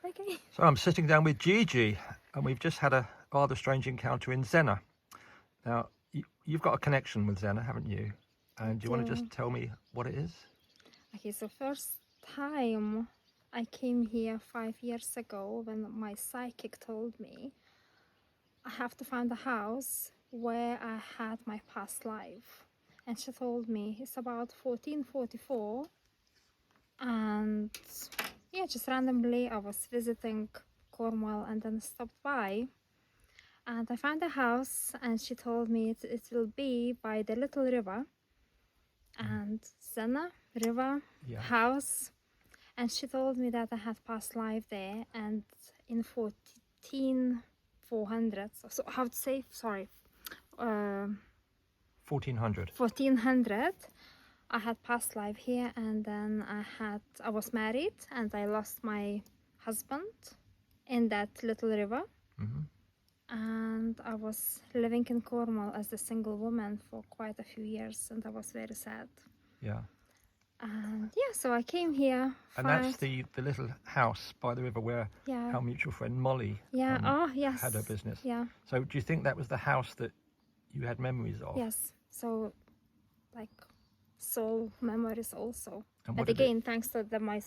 Okay. So I'm sitting down with Gigi, and we've just had a rather strange encounter in Zennor. Now, you've got a connection with Zennor, haven't you? And do you want to just tell me what it is? Okay, so first time I came here 5 years ago when my psychic told me I have to find a house where I had my past life. And she told me it's about 1444. And yeah, just randomly I was visiting Cornwall and then stopped by. And I found a house and she told me it will be by the little river. And Zennor river, house. And she told me that I had past life there, and in 1400, so how to say, sorry, 1400. 1400, I had past life here, and then I was married, and I lost my husband in that little river. And I was living in Cornwall as a single woman for quite a few years, and I was very sad. Yeah. And yeah, so I came here. And that's the little house by the river where our mutual friend Molly yes. had her business. Yeah. So do you think that was the house that you had memories of? Yes. So like soul memories also. And but again, thanks to my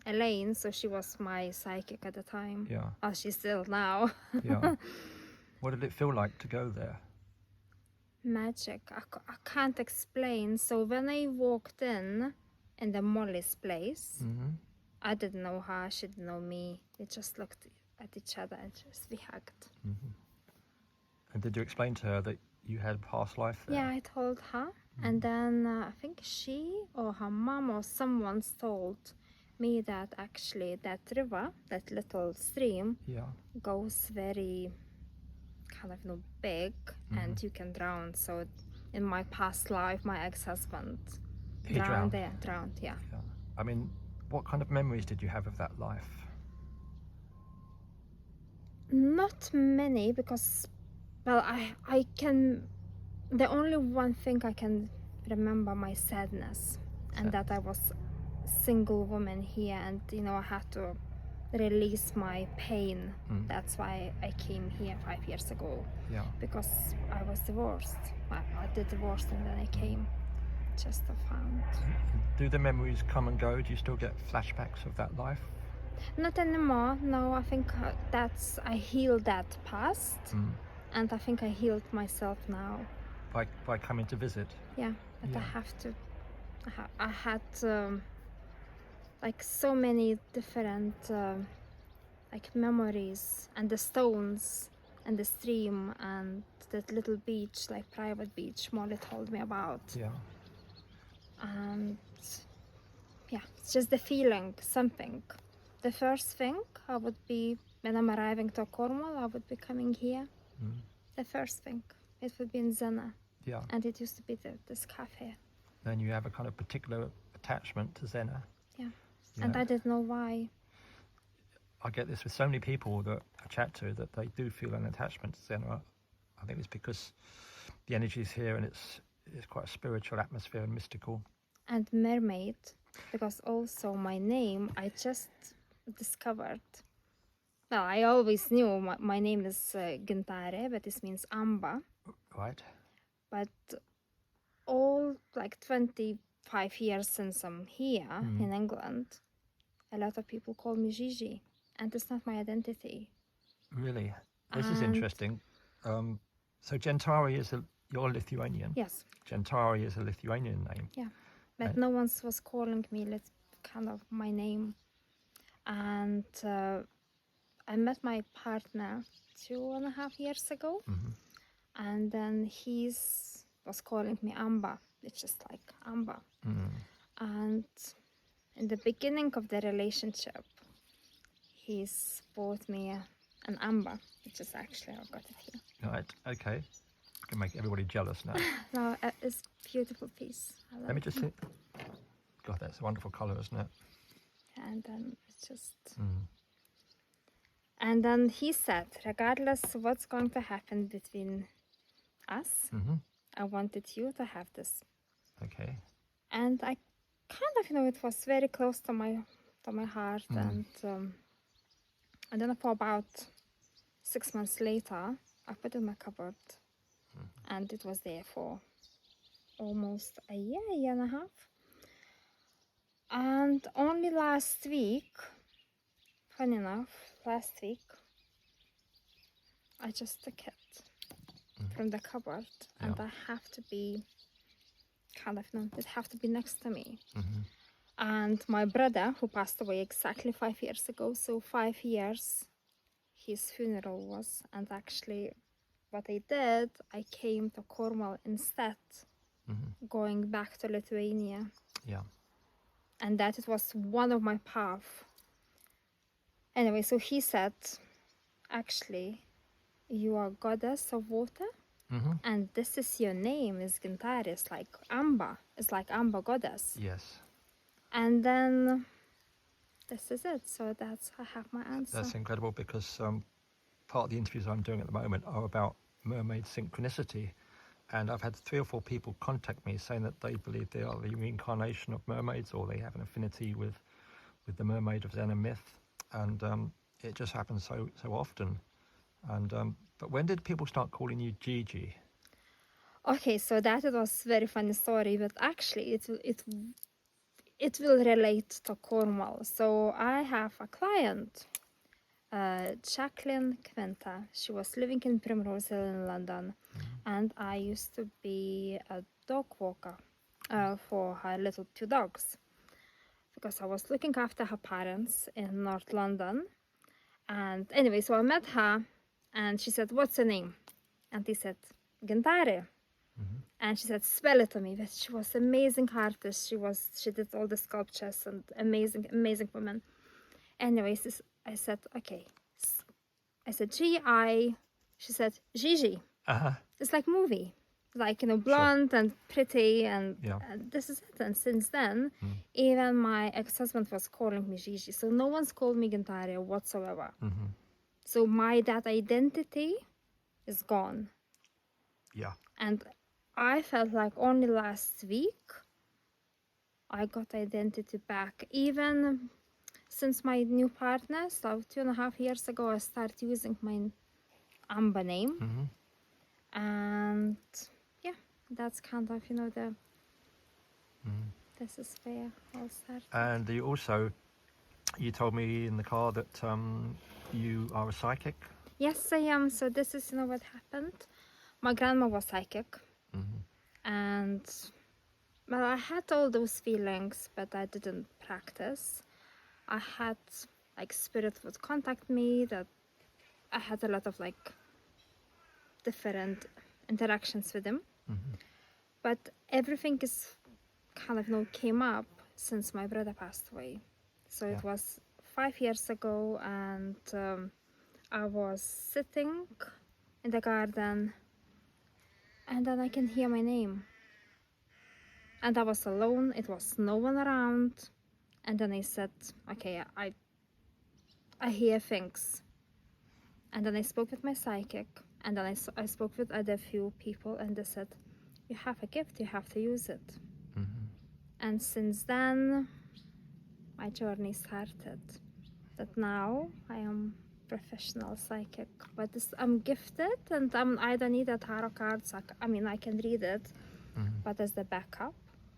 Elaine, so she was my psychic at the time. Yeah. Oh, she's still now. Yeah. What did it feel like to go there? Magic. I can't explain. So when I walked in the Molly's place, I didn't know her, she didn't know me. We just looked at each other and we hugged. And did you explain to her that you had past life there? Yeah, I told her. And then I think she or her mom or someone told me that actually that river, that little stream, goes very kind of big and you can drown. So in my past life, my ex-husband drowned there. Yeah. I mean, what kind of memories did you have of that life? Not many, because well, I can, the only one thing I can remember, my sadness. And that I was a single woman here, and I had to release my pain. That's why I came here 5 years ago. Yeah. Because I was divorced. I did divorce and then I came just to find. Do the memories come and go? Do you still get flashbacks of that life? Not anymore. No, I think I healed that past, and I think I healed myself now. By coming to visit? Yeah, but I have to. I had like so many different like memories, and the stones and the stream and that little beach, like private beach Molly told me about. Yeah. And yeah, it's just the feeling, something. The first thing I would be, when I'm arriving to Cornwall, I would be coming here. The first thing, it would be in Zennor. Yeah. And it used to be this cafe. Then you have a kind of particular attachment to Zennor. Yeah. And I didn't know why. I get this with so many people that I chat to, that they do feel an attachment to Zennor. I think it's because the energy is here and it's quite a spiritual atmosphere and mystical. And mermaid, because also my name I just discovered. Well, I always knew my name is Gintare, but this means Amba. Right. But all like 25 years since I'm here in England, a lot of people call me Gigi, and it's not my identity. Really? This is interesting. So Gintare is you're Lithuanian? Yes. Gintare is a Lithuanian name. Yeah, but no one was calling me kind of my name. And I met my partner 2.5 years ago, and then he was calling me Amba. It's just like Amba. And in the beginning of the relationship, he's bought me an Amba, which is actually, I've got it here. Right, okay. Can make everybody jealous now. No, it's a beautiful piece. Let me just see. God, that's a wonderful colour, isn't it? And then it's just... And then he said, regardless of what's going to happen between us, I wanted you to have this. Okay. And I kind of, it was very close to my heart, and And then for about 6 months later, I put it in my cupboard, and it was there for almost a year and a half. And only last week, funny enough, last week, I just took it from the cupboard, and I have to be it have to be next to me. And my brother, who passed away exactly 5 years ago, so 5 years his funeral was, and actually what I did, I came to Cornwall instead, going back to Lithuania. Yeah. And that it was one of my path. Anyway, so he said, actually, you are goddess of water, and this is your name, is Gintare, it's like Amba, it's like Amba goddess. Yes. And then this is it, so that's, I have my answer. That's incredible, because part of the interviews I'm doing at the moment are about mermaid synchronicity, and I've had 3 or 4 people contact me saying that they believe they are the reincarnation of mermaids, or they have an affinity with the mermaid of Zennor myth, and it just happens so often. And but when did people start calling you Gigi? Okay, so that it was very funny story, but actually it will relate to Cornwall. So I have a client, Jacqueline Quinta. She was living in Primrose Hill in London, and I used to be a dog walker for her little 2 dogs, because I was looking after her parents in North London. And anyway, so I met her, and she said, "What's your name?" And he said, "Gintare." And she said, "Spell it to me." But she was an amazing artist. She did all the sculptures, and amazing woman. Anyways, I said, okay. I said, G-I. She said, Gigi. It's like movie. Like, blonde and pretty, and this is it. And since then, even my ex-husband was calling me Gigi. So no one's called me Gintare whatsoever. So that identity is gone. Yeah. And I felt like only last week I got identity back. Even since my new partner, so 2.5 years ago, I started using my Amba name. And yeah, that's kind of, this is where I started. And you told me in the car that you are a psychic? Yes, I am. So this is, what happened. My grandma was psychic. And, well, I had all those feelings, but I didn't practice. I had, spirit would contact me, that I had a lot of, different interactions with him. But everything is kind of, came up since my brother passed away. So it was 5 years ago, and I was sitting in the garden, and then I can hear my name. And I was alone, it was no one around. And then I said, okay, I hear things. And then I spoke with my psychic, and then I spoke with other few people, and they said, you have a gift, you have to use it. And since then, my journey started. That now I am professional psychic, but I'm gifted, and I don't need a tarot cards. I can read it, but as the backup.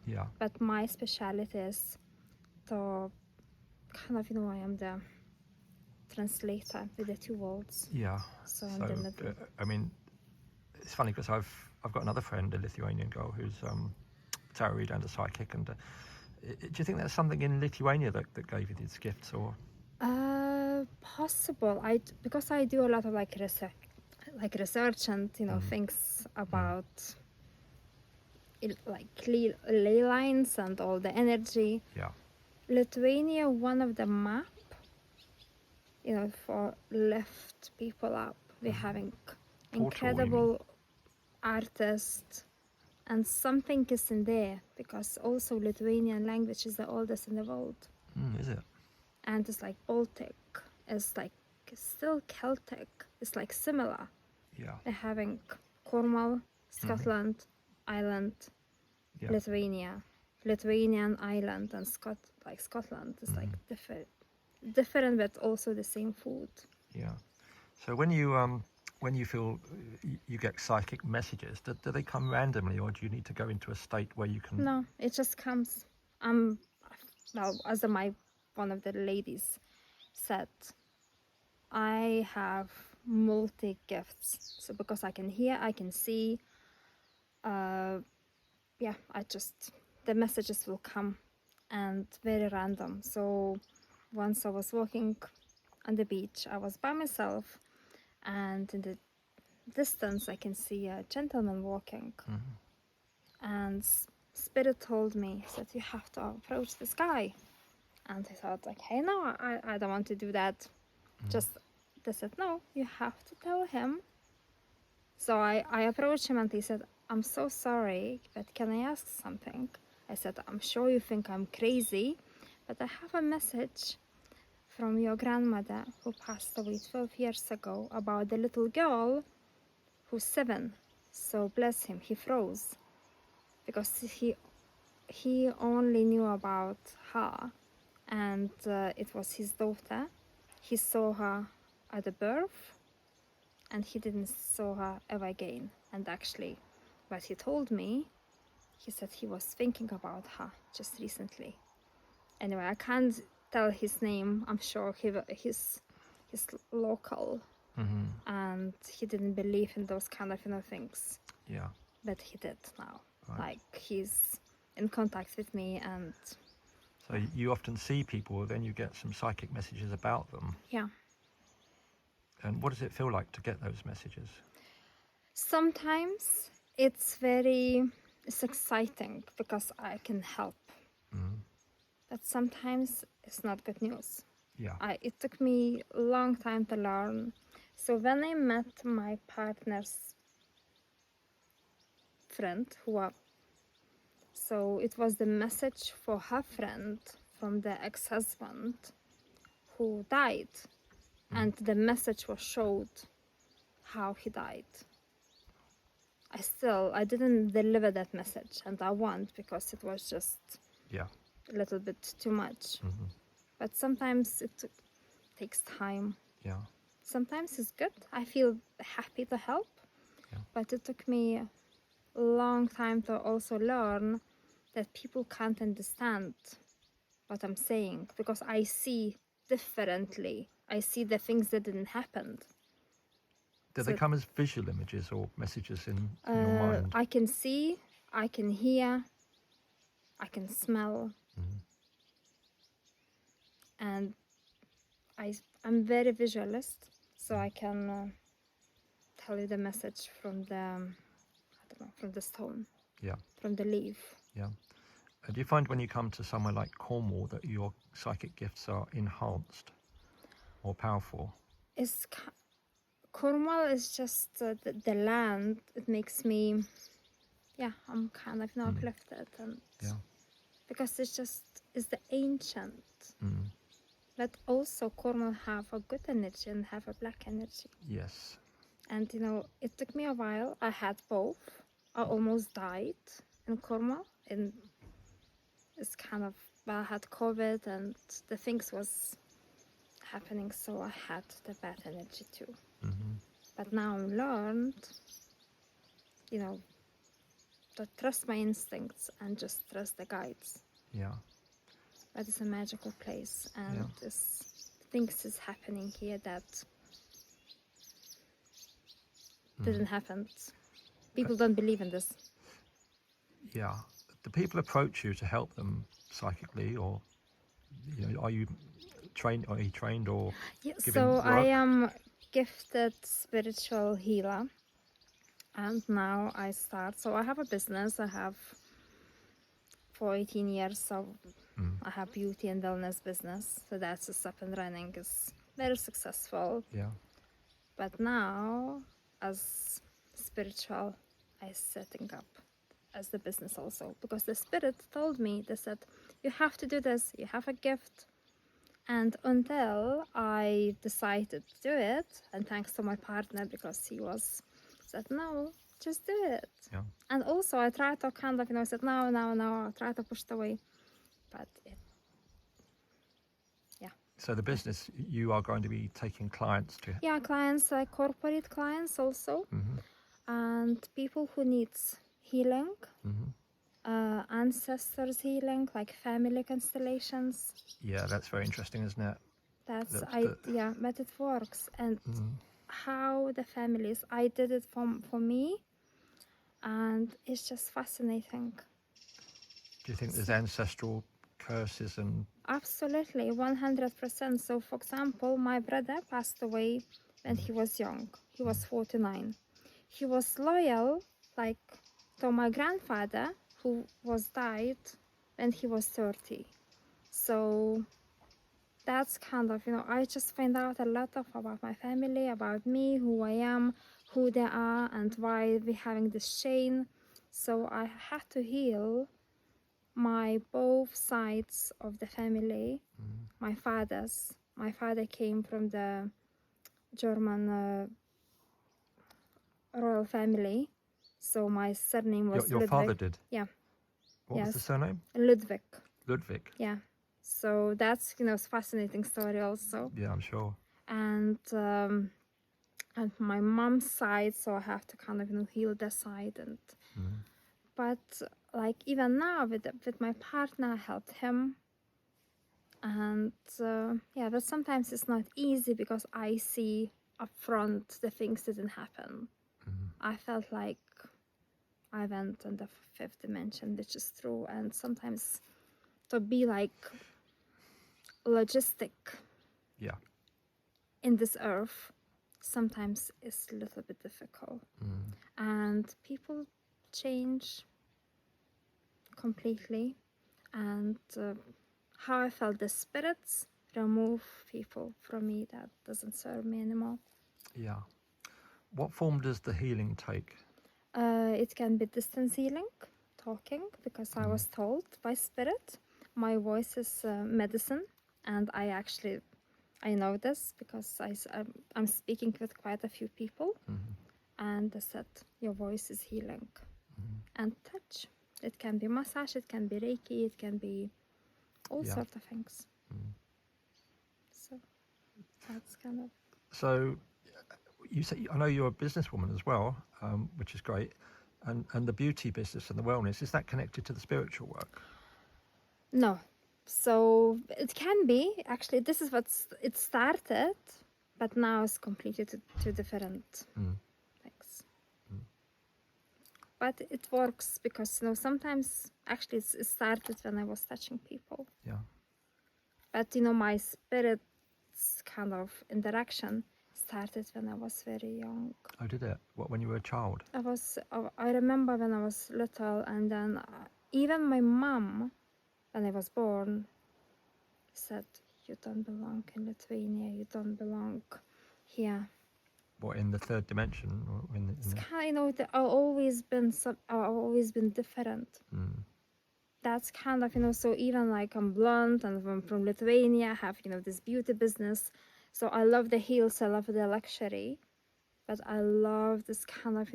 Yeah. But my speciality is to kind of, I am the translator with the 2 worlds. Yeah. So it's funny, because I've got another friend, a Lithuanian girl, who's tarot reader and a psychic. And do you think there's something in Lithuania that gave you these gifts, or? Possible. Because I do a lot of research and things about ley lines and all the energy. Yeah. Lithuania, one of the map, for lift people up. We're having incredible artists, and something is in there, because also Lithuanian language is the oldest in the world. Is it? And it's like Baltic, it's still Celtic, it's similar. Yeah. They're having Cornwall, Scotland, Ireland, Lithuania, Lithuanian Ireland, and Scotland is different. different but also the same food. Yeah. So when you feel you get psychic messages, do they come randomly, or do you need to go into a state where you can? No, it just comes. Well, as one of the ladies said, I have multi gifts. So because I can hear, I can see. Yeah, the messages will come, and very random. So once I was walking on the beach, I was by myself, and in the distance I can see a gentleman walking. And Spirit told me that you have to approach this guy. And I thought, okay, no, I don't want to do that. Just, they said, no, you have to tell him. So I approached him and he said, I'm so sorry, but can I ask something? I said, I'm sure you think I'm crazy, but I have a message from your grandmother who passed away 12 years ago about the little girl who's 7. So bless him, he froze because he only knew about her, and it was his daughter. He saw her at the birth, and he didn't saw her ever again. And actually, what he told me, he said he was thinking about her just recently. Anyway, I can't tell his name. I'm sure he's local, and he didn't believe in those kind of things. Yeah. But he did now. Right. Like, he's in contact with me, and So you often see people, then you get some psychic messages about them. yeah. And what does it feel like to get those messages? Sometimes it's exciting because I can help. But sometimes it's not good news. Yeah. It took me a long time to learn. So when I met my partner's friend, so it was the message for her friend from the ex-husband who died. And the message was showed how he died. I didn't deliver that message, and I want, because it was just a little bit too much. But sometimes it takes time. Yeah. Sometimes it's good. I feel happy to help, Yeah. but it took me a long time to also learn that people can't understand what I'm saying, because I see differently. I see the things that didn't happen. Do they come as visual images or messages in your mind? I can see, I can hear, I can smell, and I'm very visualist, so I can tell you the message from from the stone, from the leaf. Yeah. Do you find when you come to somewhere like Cornwall that your psychic gifts are enhanced or powerful? Cornwall is just the land. It makes me, I'm kind of uplifted, and because it's the ancient. But also Cornwall have a good energy and have a black energy. Yes. And it took me a while. I had both. I almost died in Cornwall. And it's kind of, I had COVID and the things was happening, so I had the bad energy too. But now I learned, to trust my instincts and just trust the guides. Yeah. But it's a magical place, and things is happening here that didn't happen. People don't believe in this. Yeah. Do people approach you to help them psychically, or are you trained? Are you trained or given So work? I am gifted spiritual healer, and now I start. So I have a business. I have for 18 years. So I have beauty and wellness business. So that's just up and running. It's very successful. Yeah. But now, as spiritual, I'm setting up as the business also, because the spirit told me, they said, you have to do this, you have a gift. And until I decided to do it, and thanks to my partner, because he said, no, just do it. Yeah. And also I tried to kind of, said, no, I tried to push it away. But So the business, you are going to be taking clients to. Yeah, clients, like corporate clients also, and people who needs healing, ancestors healing, like family constellations. Yeah, that's very interesting, isn't it? Yeah, but it works. And how the families, I did it for me, and it's just fascinating. Do you think there's ancestral curses and? Absolutely, 100%. So, for example, my brother passed away when he was young. He was 49. He was loyal, like, to my grandfather, who was died when he was 30. So that's kind of, I just find out a lot about my family, about me, who I am, who they are, and why we're having this chain. So I had to heal my both sides of the family. My father came from the German royal family, so my surname was Your Ludwig. father did? Yeah. What was the surname? Ludwig. Ludwig. Yeah. So that's a fascinating story also. Yeah, I'm sure. And my mom's side, so I have to kind of heal that side. And but like even now with my partner, I helped him. And yeah, but sometimes it's not easy because I see upfront the things didn't happen. I felt like I went in the fifth dimension, which is true. And sometimes to be like logistic in this earth sometimes is a little bit difficult. And people change completely. And how I felt the spirits remove people from me that doesn't serve me anymore. Yeah. What form does the healing take? It can be distance healing, talking, because I was told by spirit my voice is medicine, and I know this because I'm speaking with quite a few people, and they said your voice is healing. And touch, it can be massage, it can be Reiki, it can be all sorts of things. So that's kind of. So you say, I know you're a businesswoman as well, which is great, and the beauty business and the wellness, is that connected to the spiritual work? No. So it can be, actually. This is what it started, but now it's completely two different things. But it works because sometimes actually it started when I was touching people. Yeah. But my spirit's kind of interaction started when I was very young. Oh, did it? What, when you were a child? I remember when I was little, and then even my mom, when I was born, said, you don't belong in Lithuania, you don't belong here. What, in the third dimension? Or It's kind of, I've always been different. That's kind of, so even like I'm blonde and I'm from Lithuania, I have, this beauty business. So I love the heels, I love the luxury, but I love this kind of,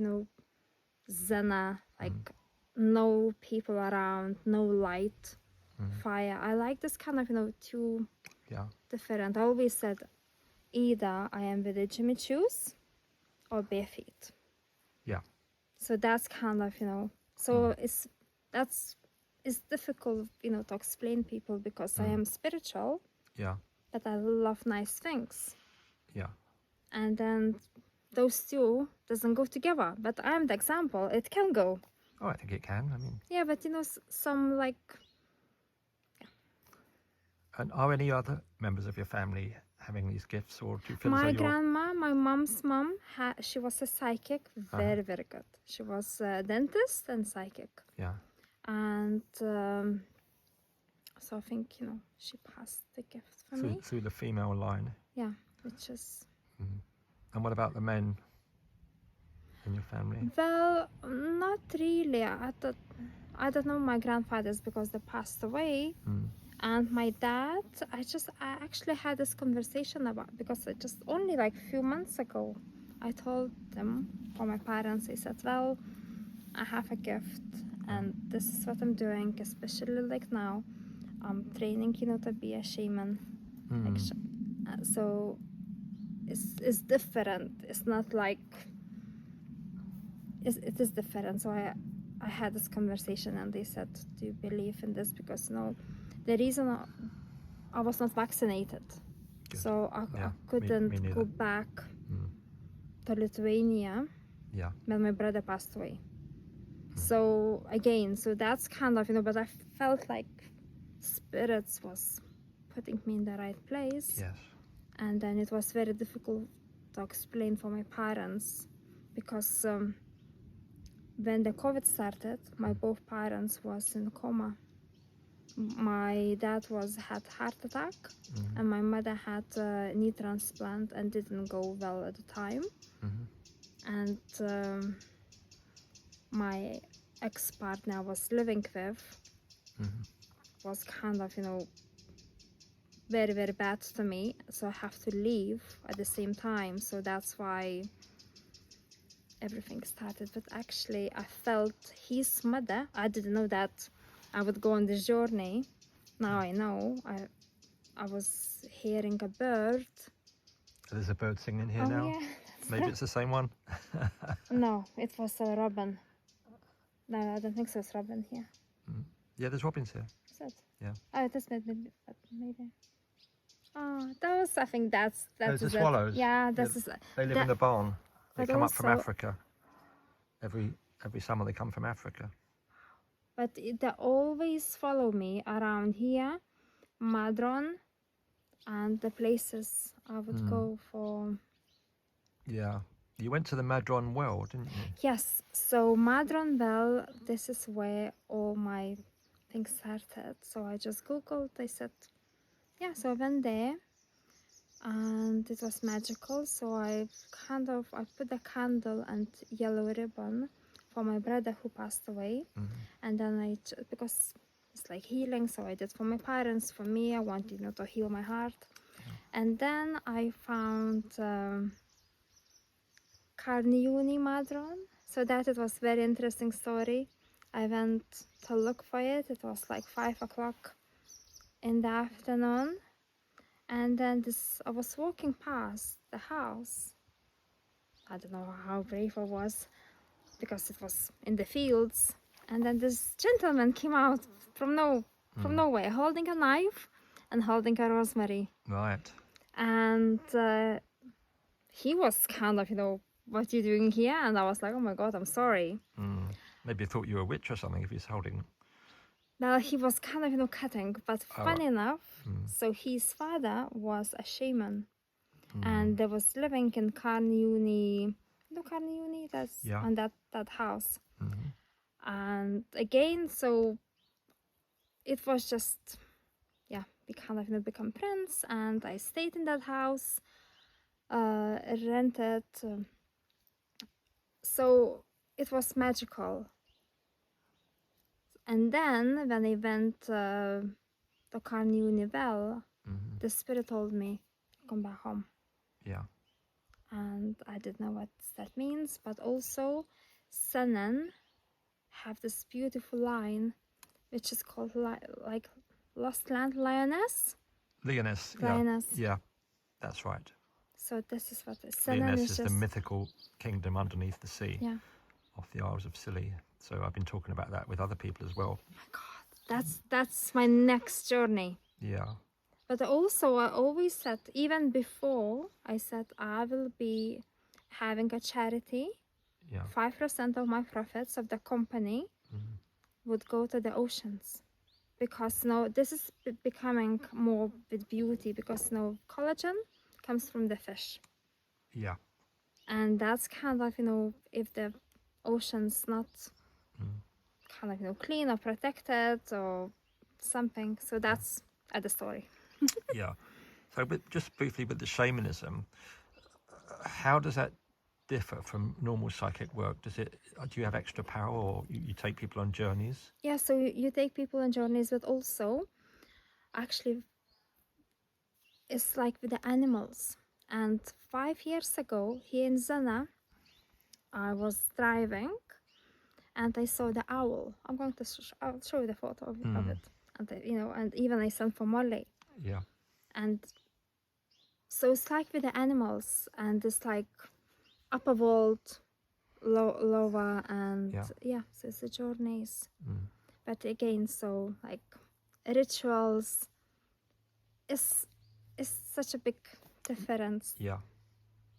Zennor, like no people around, no light, fire. I like this kind of, two different. I always said either I am with the Jimmy shoes or bare feet. Yeah. So that's kind of, so it's difficult, to explain people because I am spiritual. Yeah. But I love nice things. Yeah. And then those two doesn't go together. But I'm the example. It can go. Oh, I think it can. I mean. Yeah, but some like. And are any other members of your family having these gifts, or do you feel My as though grandma, my mom's mom, she was a psychic, very, very good. She was a dentist and psychic. Yeah. And so I think, she passed the gift for me. Through the female line? Yeah, which is. And what about the men in your family? Well, not really. I don't know my grandfathers because they passed away. And my dad, I actually had this conversation about, because just only like a few months ago, I told them, or my parents, I said, well, I have a gift and this is what I'm doing, especially like now. I'm training, to be a shaman. So it's different. It's not like it is different. So I had this conversation and they said, do you believe in this? Because the reason I was not vaccinated. Good. So I Me couldn't neither. go back to Lithuania Yeah. when my brother passed away. So again, so that's kind of, but I felt like spirits was putting me in the right place. Yes. And then it was very difficult to explain for my parents because when the COVID started, my both parents was in coma. My dad had heart attack and my mother had a knee transplant and didn't go well at the time. And my ex-partner I was living with was kind of, very, very bad to me. So I have to leave at the same time. So that's why everything started. But actually I felt his mother. I didn't know that I would go on this journey. Now I know. I was hearing a bird. There's a bird singing here now. Yeah, Maybe it's the same one. No, it was a robin. No, I don't think so. It's robin here. Yeah, there's robins here. Is it? Yeah. Oh, it is maybe. Oh, those. I think that's Those are it. swallows. Yeah, this is. They live in the barn. They but come up from also- Africa. Every summer they come from Africa. But they always follow me around here, Madron, and the places I would go for. Yeah. You went to the Madron Well, didn't you? Yes, so Madron Well, this is where all my things started. So I just Googled, I said, yeah, so I went there and it was magical. So I put a candle and yellow ribbon for my brother who passed away. And then because it's like healing, so I did for my parents, for me, I wanted to heal my heart. And then I found Carniuni Madron. So that it was very interesting story. I went to look for it. It was like 5 o'clock in the afternoon. And then I was walking past the house. I don't know how brave I was because it was in the fields. And then this gentleman came out from nowhere, holding a knife and holding a rosemary. Right. And he was kind of, what are you doing here? And I was like, oh my God, I'm sorry. Maybe I thought you were a witch or something if he's holding. Well, he was kind of, cutting. But funny enough, so his father was a shaman. And they was living in Carniuni. Carniuni, that's on that house. And again, so it was just, we kind of become friends. And I stayed in that house, rented. So it was magical. And then when I went to Carniuni Well, the spirit told me, come back home. Yeah. And I didn't know what that means, but also Zennor have this beautiful line, which is called like Lost Land Lioness. Lioness. Lioness. Yeah, that's right. So this is what Zennor Lioness is just the mythical kingdom underneath the sea off the Isles of Scilly. So I've been talking about that with other people as well. Oh my God, that's my next journey. Yeah. But also I always said, even before, I said I will be having a charity. 5% of my profits of the company would go to the oceans. Because now this is becoming more with beauty, because now collagen comes from the fish. Yeah. And that's kind of, if the ocean's not kind of, clean or protected or something. So that's the story. Yeah. So just briefly with the shamanism, how does that differ from normal psychic work? Do you have extra power, or you take people on journeys? Yeah, so you take people on journeys, but also actually it's like with the animals. And 5 years ago here in Zennor, I was driving and I saw the owl. I'm going to I'll show you the photo of it. And and even I sent for Molly. Yeah. And so it's like with the animals, and it's like upper world, lower, and so it's the journeys. But again, so like rituals is such a big difference. Yeah.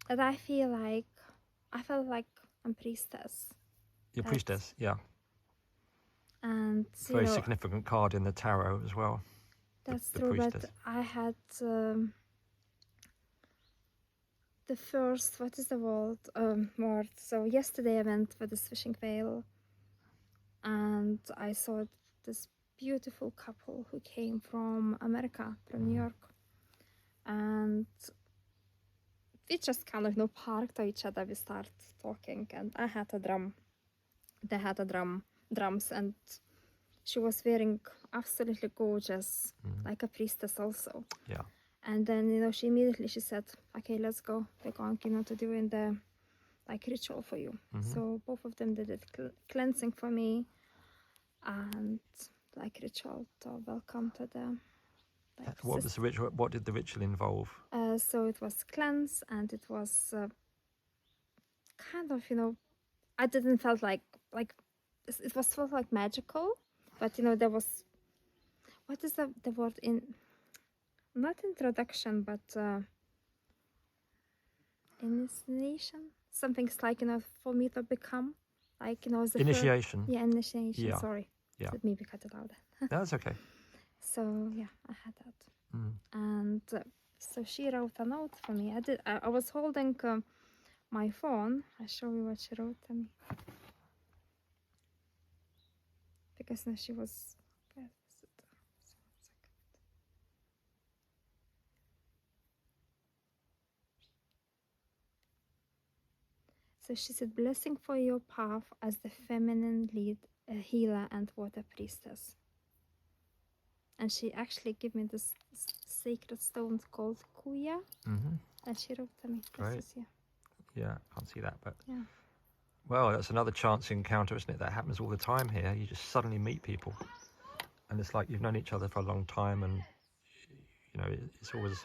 And I felt like I'm priestess. You're priestess, yeah. And very significant card in the tarot as well. That's the true, priestess. but I had the first, what is the word? So yesterday I went for this fishing veil, and I saw this beautiful couple who came from America, from New York, and we just kind of parked each other. We started talking, and I had a drum. They had drums, and she was wearing absolutely gorgeous, like a priestess also. Yeah. And then, she immediately said, okay, let's go. We're going, to doing the ritual for you. So both of them did it, cleansing for me and ritual to welcome to the what was the ritual? What did the ritual involve? So it was cleanse, and it was kind of, I didn't felt like it was felt like magical, but there was, what is the word in, not introduction, but initiation, something's like, for me to become the initiation. Initiation. Yeah. Sorry. Yeah. Let me cut it out. That's okay. So yeah, I had that. And so she wrote a note for me. I was holding my phone. I'll show you what she wrote to me, because now she was, so she said, blessing for your path as the feminine lead, healer and water priestess. And she actually gave me this sacred stone called Kuya. And she wrote to me. Great. Yeah, can't see that, but yeah. Well, that's another chance encounter, isn't it? That happens all the time here. You just suddenly meet people, and it's like you've known each other for a long time, and it's always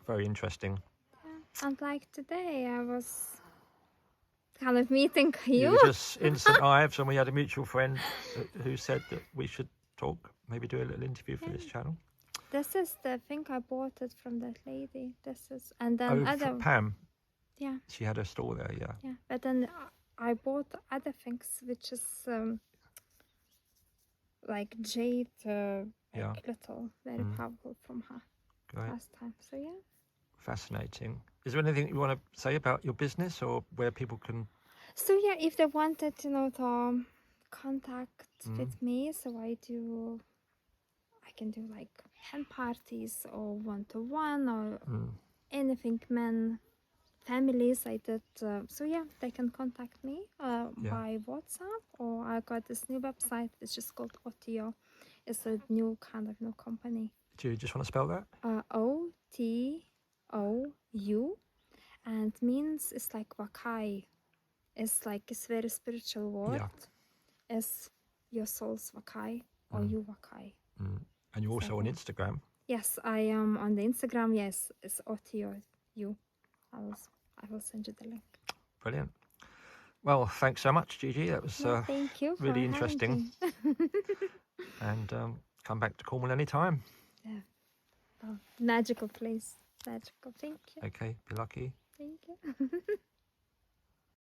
very interesting. Yeah. And like today, I was kind of meeting you. You were just in St. Ives, and we had a mutual friend who said that we should talk, maybe do a little interview for this channel. This is the thing, I bought it from that lady. And then Pam. Yeah. She had a store there, yeah. Yeah, but then I bought other things, which is like jade, little, very powerful from her. Great. Last time. So yeah. Fascinating. Is there anything you want to say about your business, or where people can? So yeah, if they wanted to contact with me, so I can do like hen parties or one-to-one or anything, men, families. I did. So yeah, they can contact me by WhatsApp, or I got this new website which is called Otio. It's a new kind of new company. Do you just want to spell that? OTOU, and means it's like Wakai. It's very spiritual word. Yeah. It's your soul's Wakai or you Wakai. And you're also on Instagram. Yes, I am on the Instagram. Yes, it's OTOU. I will send you the link. Brilliant. Well, thanks so much, Gigi. That was thank you really interesting. And come back to Cornwall anytime. Yeah. Oh, magical place. Magical. Thank you. Okay, be lucky. Thank you.